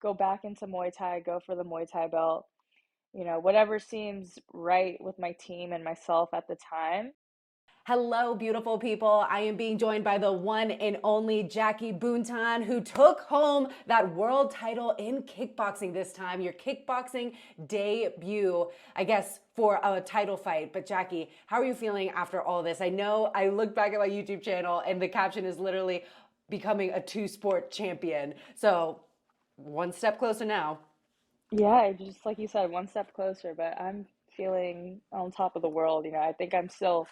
go back into Muay Thai, go for the Muay Thai belt, whatever seems right with my team and myself at the time. Hello, beautiful people. I am being joined by the one and only Jackie Buntan, who took home that world title in kickboxing this time, your kickboxing debut, I guess, for a title fight. But Jackie, how are you feeling after all this? I know I looked back at my YouTube channel and the caption is literally becoming a two-sport champion. So one step closer now. Yeah, just like you said, one step closer, but I'm feeling on top of the world. I think I'm still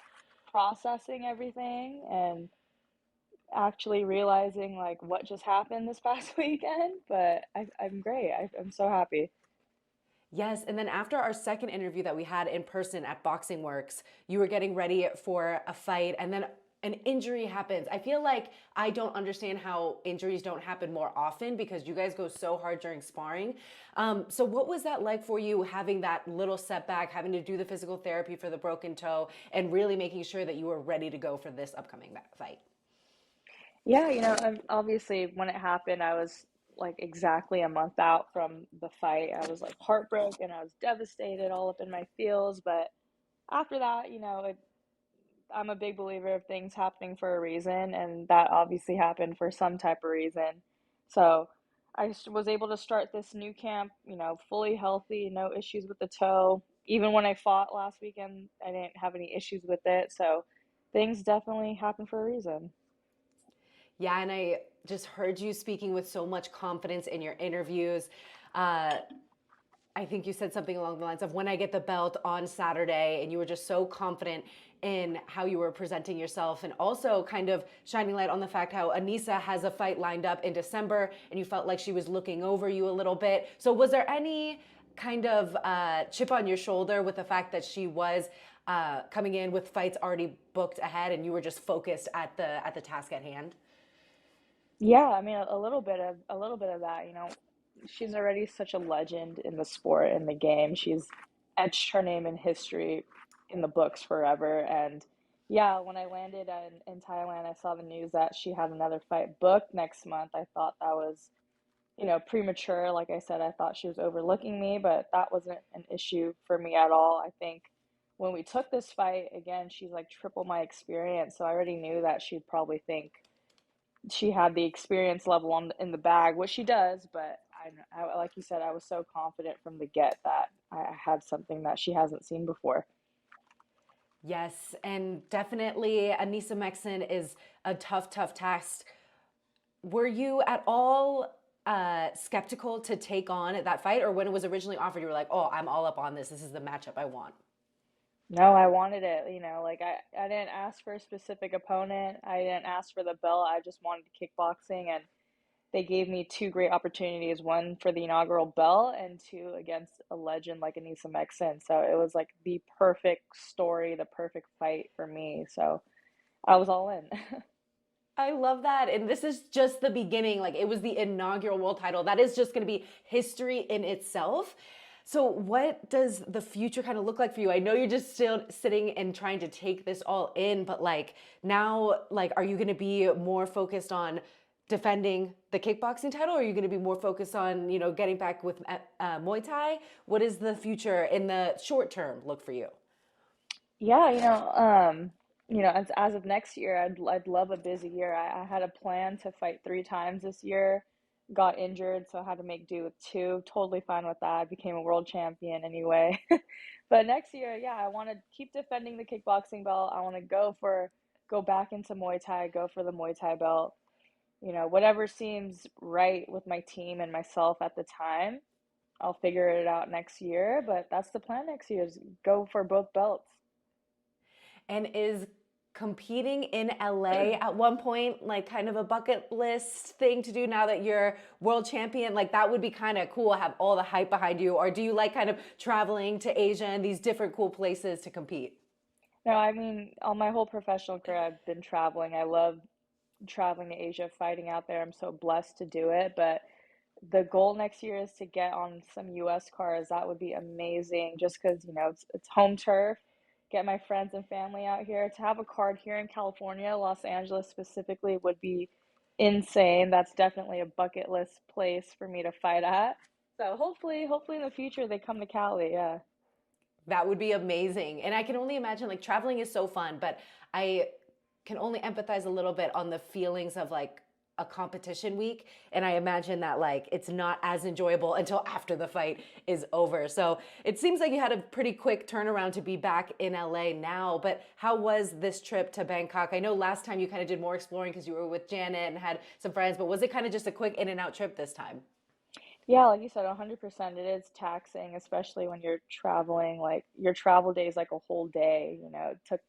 processing everything and actually realizing like what just happened this past weekend, but I'm great. I'm so happy. Yes, and then after our second interview that we had in person at Boxing Works, you were getting ready for a fight, and then an injury happens. I feel like I don't understand how injuries don't happen more often because you guys go so hard during sparring. So, what was that like for you, having that little setback, having to do the physical therapy for the broken toe, and really making sure that you were ready to go for this upcoming fight? Yeah, obviously when it happened, I was like exactly a month out from the fight. I was like heartbroken, I was devastated, all up in my feels, but after that, I'm a big believer of things happening for a reason, and that obviously happened for some type of reason. So was able to start this new camp, fully healthy, no issues with the toe. Even when I fought last weekend, I didn't have any issues with it. So things definitely happen for a reason. Yeah, and I just heard you speaking with so much confidence in your interviews. Uh, I think you said something along the lines of when I get the belt on Saturday, and you were just so confident in how you were presenting yourself, and also kind of shining light on the fact how Anissa has a fight lined up in December, and you felt like she was looking over you a little bit. So, was there any kind of chip on your shoulder with the fact that she was coming in with fights already booked ahead, and you were just focused at the task at hand? Yeah, I mean a little bit of that, she's already such a legend in the sport, in the game. She's etched her name in history in the books forever. And yeah, when I landed in Thailand, I saw the news that she had another fight booked next month. I thought that was, premature. Like I said, I thought she was overlooking me, but that wasn't an issue for me at all. I think when we took this fight, again, she's like triple my experience. So I already knew that she'd probably think she had the experience level in the bag, which she does, but like you said, I was so confident from the get that I had something that she hasn't seen before. Yes, and definitely Anissa Mexon is a tough, tough task. Were you at all skeptical to take on that fight, or when it was originally offered, you were like, "Oh, I'm all up on this. This is the matchup I want." No, I wanted it, like I didn't ask for a specific opponent. I didn't ask for the belt. I just wanted kickboxing, and they gave me two great opportunities, one for the inaugural belt and two against a legend like Anissa Mexon. So it was like the perfect story, the perfect fight for me. So I was all in. I love that. And this is just the beginning. Like it was the inaugural world title. That is just going to be history in itself. So, what does the future kind of look like for you? I know you're just still sitting and trying to take this all in, but like now, like, are you going to be more focused on defending the kickboxing title, or are you going to be more focused on, getting back with Muay Thai? What is the future in the short term look for you? Yeah, as of next year, I'd love a busy year. I had a plan to fight three times this year, got injured, so I had to make do with two. Totally fine with that. I became a world champion anyway. But next year, yeah, I want to keep defending the kickboxing belt. I want to go back into Muay Thai, go for the Muay Thai belt. Whatever seems right with my team and myself at the time, I'll figure it out next year. But that's the plan next year is go for both belts. And is competing in LA at one point like kind of a bucket list thing to do now that you're world champion? Like that would be kind of cool, have all the hype behind you. Or do you like kind of traveling to Asia and these different cool places to compete? No, I mean, on my whole professional career, I've been traveling. I love traveling to Asia, fighting out there. I'm so blessed to do it. But the goal next year is to get on some US cars. That would be amazing just because, it's home turf. Get my friends and family out here. To have a card here in California, Los Angeles specifically, would be insane. That's definitely a bucket list place for me to fight at. So hopefully in the future they come to Cali. Yeah. That would be amazing. And I can only imagine like traveling is so fun, but I can only empathize a little bit on the feelings of like a competition week. And I imagine that like it's not as enjoyable until after the fight is over. So it seems like you had a pretty quick turnaround to be back in LA now. But how was this trip to Bangkok? I know last time you kind of did more exploring because you were with Janet and had some friends, but was it kind of just a quick in and out trip this time? Yeah, like you said, 100% it is taxing, especially when you're traveling. Like your travel day is like a whole day, It took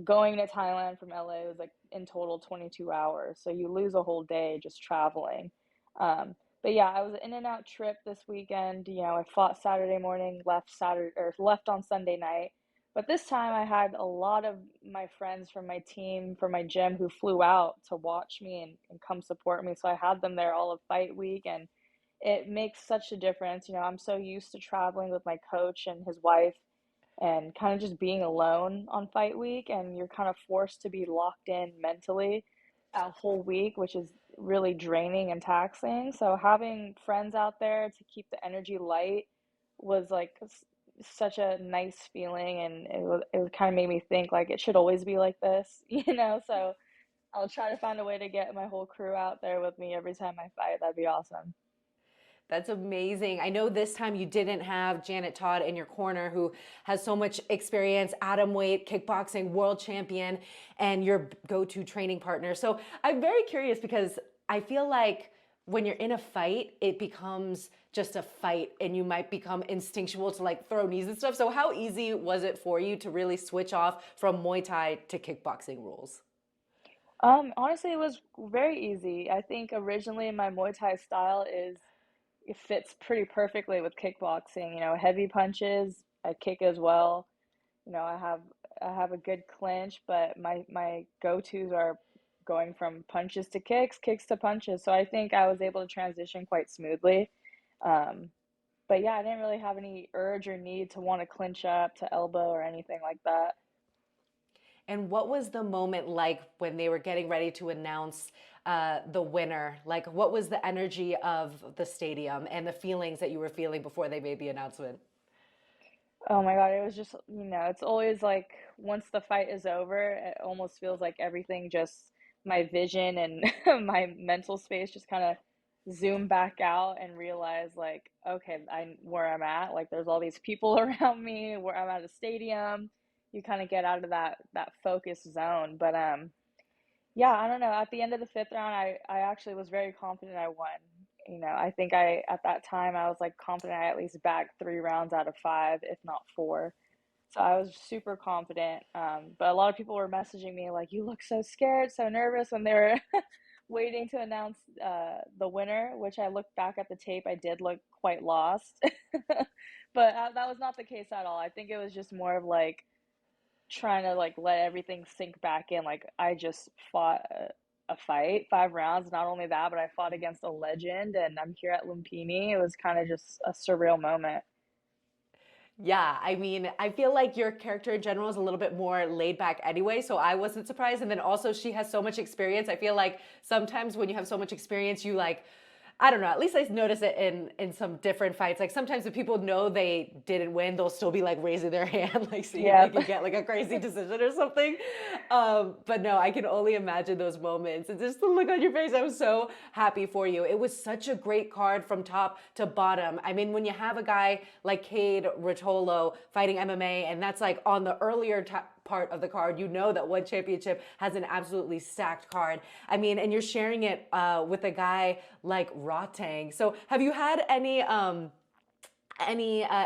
going to Thailand from LA was like in total 22 hours. So you lose a whole day just traveling. But yeah, I was an in and out trip this weekend. I fought Saturday morning, left on Sunday night. But this time I had a lot of my friends from my team, from my gym who flew out to watch me and come support me. So I had them there all of fight week and it makes such a difference. I'm so used to traveling with my coach and his wife and kind of just being alone on fight week, and you're kind of forced to be locked in mentally a whole week, which is really draining and taxing. So having friends out there to keep the energy light was like such a nice feeling, and it kind of made me think like it should always be like this, So I'll try to find a way to get my whole crew out there with me every time I fight. That'd be awesome. That's amazing. I know this time you didn't have Janet Todd in your corner, who has so much experience, atom weight, kickboxing, world champion, and your go to training partner. So I'm very curious because I feel like when you're in a fight, it becomes just a fight and you might become instinctual to like throw knees and stuff. So, how easy was it for you to really switch off from Muay Thai to kickboxing rules? Honestly, it was very easy. I think originally my Muay Thai style is it fits pretty perfectly with kickboxing. Heavy punches, I kick as well. I have a good clinch, but my go-tos are going from punches to kicks, kicks to punches. So I think I was able to transition quite smoothly. Um, but yeah, I didn't really have any urge or need to want to clinch up to elbow or anything like that. And what was the moment like when they were getting ready to announce the winner? Like, what was the energy of the stadium and the feelings that you were feeling before they made the announcement? Oh my God, it was just, it's always like once the fight is over, it almost feels like everything just my vision and my mental space just kind of zoom back out and realize like, okay, I where I'm at, like there's all these people around me, where I'm at a stadium. You kind of get out of that focus zone. But yeah, I don't know. At the end of the fifth round, I actually was very confident I won. I think at that time I was like confident I at least bagged 3 rounds out of five, if not four. So I was super confident. But a lot of people were messaging me like, "You look so scared, so nervous," when they were waiting to announce the winner. Which I looked back at the tape, I did look quite lost. But that was not the case at all. I think it was just more of like trying to like let everything sink back in. Like I just fought a fight, 5 rounds. Not only that, but I fought against a legend, and I'm here at Lumpini. It was kind of just a surreal moment. Yeah, I mean, I feel like your character in general is a little bit more laid back anyway, so I wasn't surprised. And then also, she has so much experience. I feel like sometimes when you have so much experience, you like, I don't know, at least I notice it in some different fights. Like sometimes if people know they didn't win, they'll still be like raising their hand, like see if they Yep. can get like a crazy decision or something. But no, I can only imagine those moments. And just the look on your face, I was so happy for you. It was such a great card from top to bottom. I mean, when you have a guy like Cade Rotolo fighting MMA, and that's like on the earlier part of the card, you know that one championship has an absolutely stacked card. I mean, and you're sharing it with a guy like Rotang. So, have you had any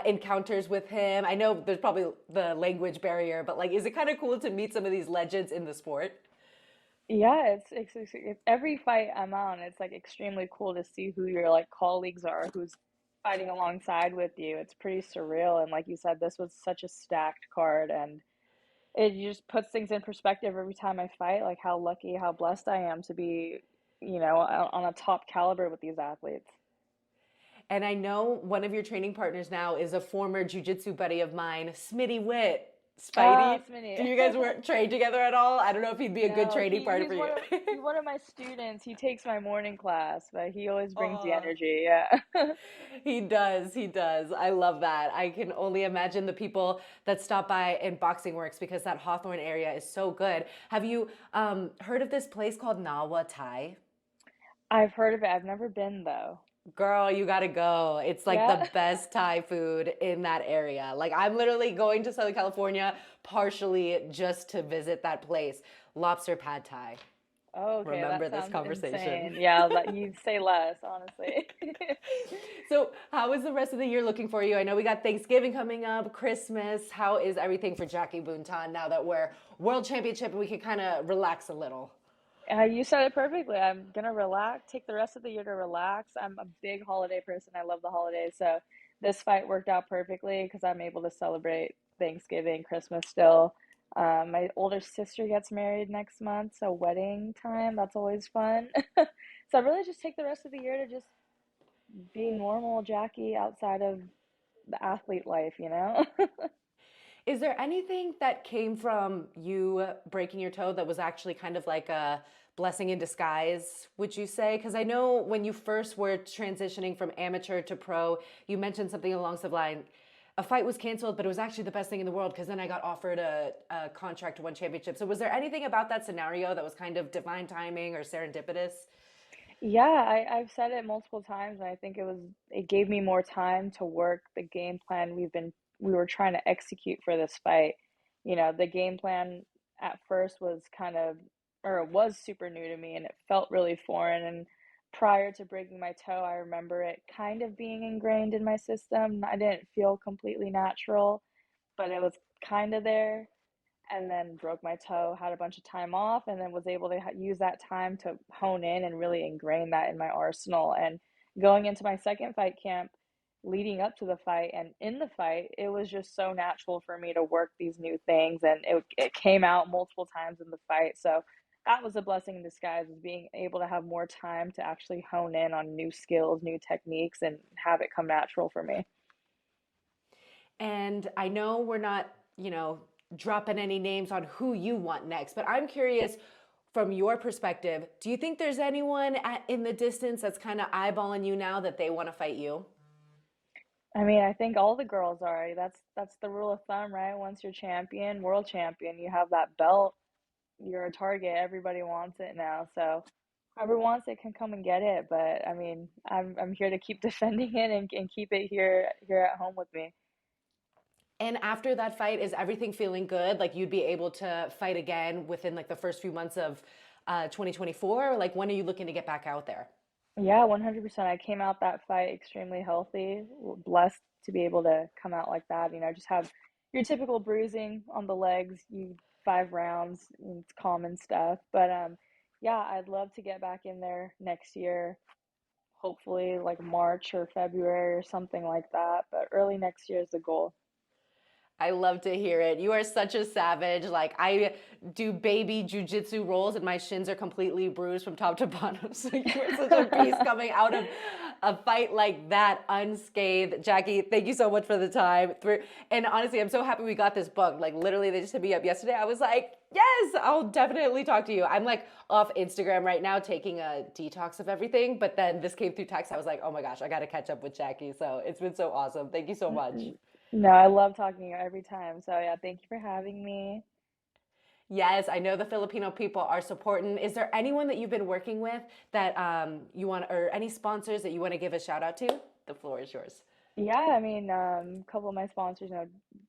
encounters with him? I know there's probably the language barrier, but like, is it kind of cool to meet some of these legends in the sport? Yeah, it's every fight I'm on, it's like extremely cool to see who your like colleagues are, who's fighting alongside with you. It's pretty surreal. And like you said, this was such a stacked card, and it just puts things in perspective every time I fight, like how lucky, how blessed I am to be, on a top caliber with these athletes. And I know one of your training partners now is a former jujitsu buddy of mine, Smitty Witt. Ah, Spidey? Smitty. Do you guys work train together at all? I don't know if he'd be a good No, training partner for you. he's one of my students. He takes my morning class, but he always brings the Oh, energy. Yeah. he does. He does. I love that. I can only imagine the people that stop by in Boxing Works because that Hawthorne area is so good. Have you heard of this place called Nawa Thai? I've heard of it. I've never been though. Girl, you gotta go. It's like the Yeah. best Thai food in that area. Like, I'm literally going to Southern California partially just to visit that place. Lobster pad Thai. Oh, okay, that Remember this sounds conversation. insane. Yeah, you say less, honestly. So, how is the rest of the year looking for you? I know we got Thanksgiving coming up, Christmas. How is everything for Jackie Buntan now that we're World Championship and we can kind of relax a little? You said it perfectly. I'm gonna relax, take the rest of the year to relax. I'm a big holiday person. I love the holidays. So this fight worked out perfectly because I'm able to celebrate Thanksgiving, Christmas still. My older sister gets married next month, so wedding time, that's always fun. So I really just take the rest of the year to just be normal Jackie outside of the athlete life, you know? Is there anything that came from you breaking your toe that was actually kind of like a blessing in disguise, would you say? Because I know when you first were transitioning from amateur to pro, you mentioned something along the line. A fight was canceled, but it was actually the best thing in the world because then I got offered a contract to one championship. So, was there anything about that scenario that was kind of divine timing or serendipitous? Yeah, I've said it multiple times, and I think it gave me more time to work the game plan we were trying to execute for this fight. You know, the game plan at first was kind of, or it was super new to me, and it felt really foreign. And prior to breaking my toe, I remember it kind of being ingrained in my system. I didn't feel completely natural, but it was kind of there, and then broke my toe, had a bunch of time off, and then was able to use that time to hone in and really ingrain that in my arsenal. And going into my second fight camp, leading up to the fight and in the fight, it was just so natural for me to work these new things, and it came out multiple times in the fight. So that was a blessing in disguise, is being able to have more time to actually hone in on new skills, new techniques, and have it come natural for me. And I know we're not, dropping any names on who you want next, but I'm curious from your perspective, do you think there's anyone in the distance that's kind of eyeballing you now that they want to fight you? I mean, I think all the girls are. That's the rule of thumb, right? Once you're champion, world champion, you have that belt, you're a target. Everybody wants it now. So whoever wants it can come and get it. But I mean, I'm here to keep defending it and keep it here at home with me. And after that fight, is everything feeling good? Like you'd be able to fight again within like the first few months of 2024? Like when are you looking to get back out there? Yeah, 100%. I came out that fight extremely healthy, blessed to be able to come out like that. You know, just have your typical bruising on the legs, 5 rounds, it's common stuff. But yeah, I'd love to get back in there next year, hopefully like March or February or something like that. But early next year is the goal. I love to hear it. You are such a savage. Like I do baby jujitsu rolls and my shins are completely bruised from top to bottom. So you are such a beast coming out of a fight like that unscathed. Jackie, thank you so much for the time. And honestly, I'm so happy we got this book. Like literally they just hit me up yesterday. I was like, yes, I'll definitely talk to you. I'm like off Instagram right now taking a detox of everything. But then this came through text. I was like, oh my gosh, I got to catch up with Jackie. So it's been so awesome. Thank you so much. No, I love talking to you every time. So yeah, thank you for having me. Yes, I know the Filipino people are supporting. Is there anyone that you've been working with that you want, or any sponsors that you want to give a shout out to? The floor is yours. Yeah, I mean, a couple of my sponsors,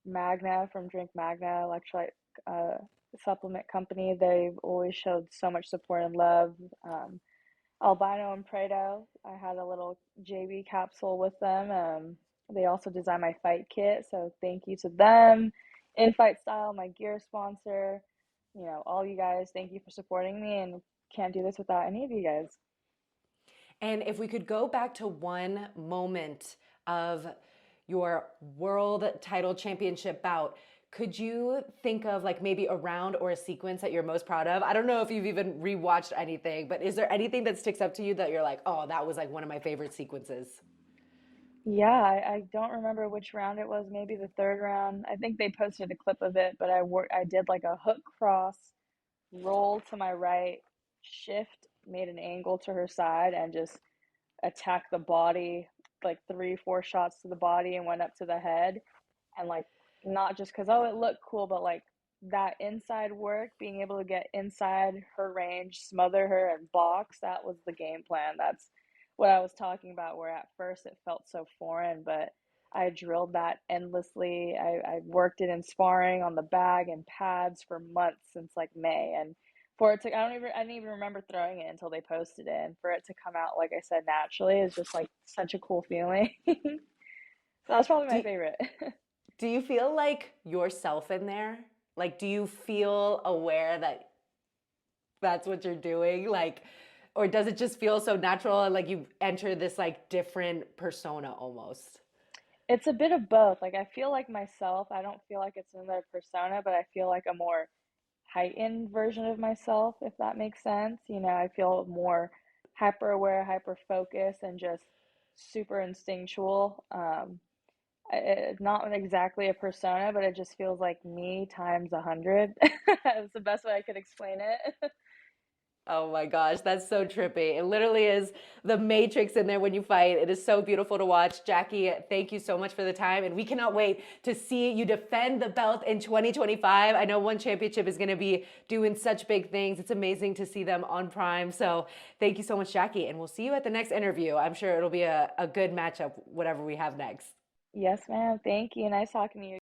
Magna from Drink Magna, electrolyte uh, supplement company. They've always showed so much support and love. Albino and Prado, I had a little JB capsule with them. They also designed my fight kit, so thank you to them. Infight Style, my gear sponsor. All you guys, thank you for supporting me, and can't do this without any of you guys. And if we could go back to one moment of your world title championship bout, could you think of like maybe a round or a sequence that you're most proud of? I don't know if you've even rewatched anything, but is there anything that sticks up to you that you're like, oh, that was like one of my favorite sequences? Yeah, I don't remember which round it was, maybe the third round. I think they posted a clip of it, but I did like a hook cross, roll to my right, shift, made an angle to her side, and just attack the body, like three, four shots to the body and went up to the head. And like, not just because, oh, it looked cool, but like that inside work, being able to get inside her range, smother her, and box, that was the game plan. That's what I was talking about, where at first it felt so foreign, but I drilled that endlessly. I worked it in sparring on the bag and pads for months since like May. And for it to, I didn't even remember throwing it until they posted it. And for it to come out, like I said, naturally is just like such a cool feeling. That was probably my Do, favorite. do you feel like yourself in there? Like, do you feel aware that that's what you're doing? Like, or does it just feel so natural and like you enter this like different persona almost? It's a bit of both. Like I feel like myself. I don't feel like it's another persona, but I feel like a more heightened version of myself, if that makes sense. You know, I feel more hyper aware, hyper focused, and just super instinctual. Not exactly a persona, but it just feels like me times 100. That's the best way I could explain it. Oh my gosh, that's so trippy. It literally is the Matrix in there when you fight. It is so beautiful to watch. Jackie, thank you so much for the time. And we cannot wait to see you defend the belt in 2025. I know One Championship is going to be doing such big things. It's amazing to see them on Prime. So thank you so much, Jackie. And we'll see you at the next interview. I'm sure it'll be a good matchup, whatever we have next. Yes, ma'am. Thank you. Nice talking to you.